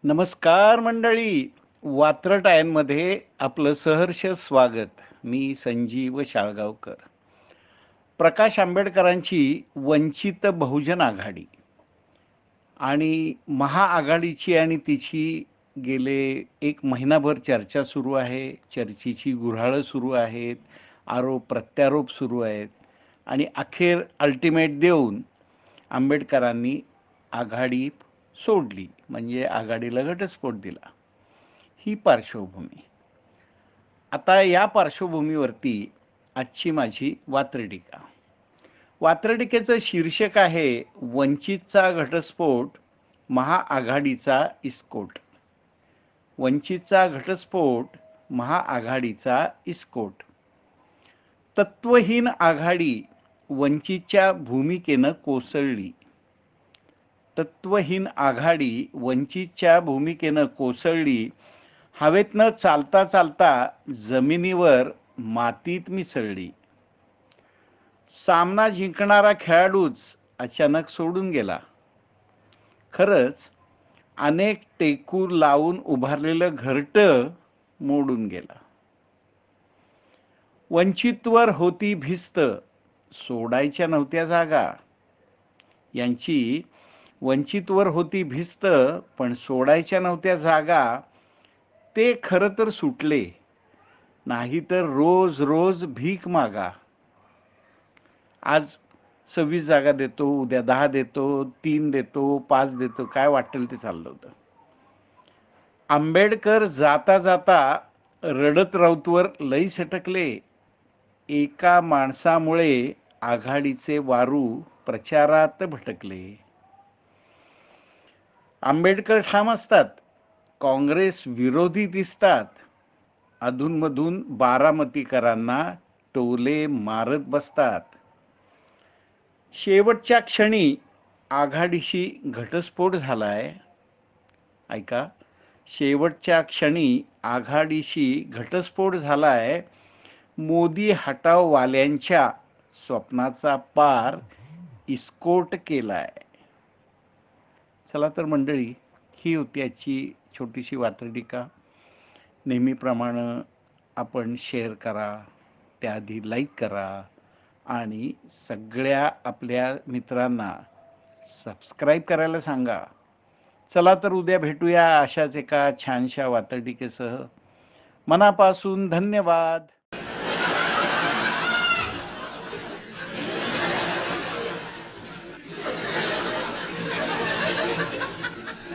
नमस्कार मंडळी. वात्रटायनमध्ये आपलं सहर्ष स्वागत. मी संजीव शाळगावकर. प्रकाश आंबेडकरांची वंचित बहुजन आघाडी आणि महाआघाडीची आणि तिची गेले एक महिनाभर चर्चा सुरू आहे. चर्चेची गुऱ्हाळं सुरू आहेत, आरोप प्रत्यारोप सुरू आहेत आणि अखेर अल्टिमेट देऊन आंबेडकरांनी आघाडी सोडली, म्हणजे आघाडीला घटस्फोट दिला. ही पार्श्वभूमी. आता या पार्श्वभूमीवरती आजची माझी वात्रटिका. वात्रटिकेचं शीर्षक आहे वंचितचा घटस्फोट, महाआघाडीचा इस्कोट. वंचितचा घटस्फोट, महाआघाडीचा इस्कोट. तत्वहीन आघाडी वंचितच्या भूमिकेनं कोसळली. तत्वहीन आघाडी वंचितच्या भूमिकेनं कोसळली. हवेतनं चालता चालता जमिनीवर मातीत मिसळली. सामना जिंकणारा खेळाडूच अचानक सोडून गेला. खरंच अनेक टेकू लावून उभारलेलं घरटं मोडून गेलं. वंचितवर होती भिस्त, सोडायच्या नव्हत्या जागा. यांची वंचितवर होती भिस्त, पण सोडायच्या नव्हत्या जागा. ते खरं तर सुटले, नाहीतर रोज रोज भीक मागा. आज 26 जागा देतो, उद्या 10 देतो, 3 देतो, 5 देतो, काय वाटेल ते चाललं होतं. आंबेडकर जाता जाता रडत राऊतवर लई सटकले. एका माणसामुळे आघाडीचे वारू प्रचारात भटकले. आंबेडकर ठाम असतात, काँग्रेस विरोधी दिसतात. अधूनमधून बारामतीकरांना टोले मारत बसतात. शेवटच्या क्षणी आघाडीशी घटस्फोट झालाय. ऐका, शेवटच्या क्षणी आघाडीशी घटस्फोट झालाय. मोदी हटाववाल्यांच्या स्वप्नाचा पार इस्कोट केलाय. चला तर मंडळी, ही होती आजची छोटीशी वात्रटिका. नेहमीप्रमाणे आपण शेअर करा, त्याआधी लाईक करा आणि सगळ्या आपल्या मित्रांना सबस्क्राईब करायला सांगा. चला तर उद्या भेटूया अशाच एका छानशा वात्रटिकेसह. मनापासून धन्यवाद.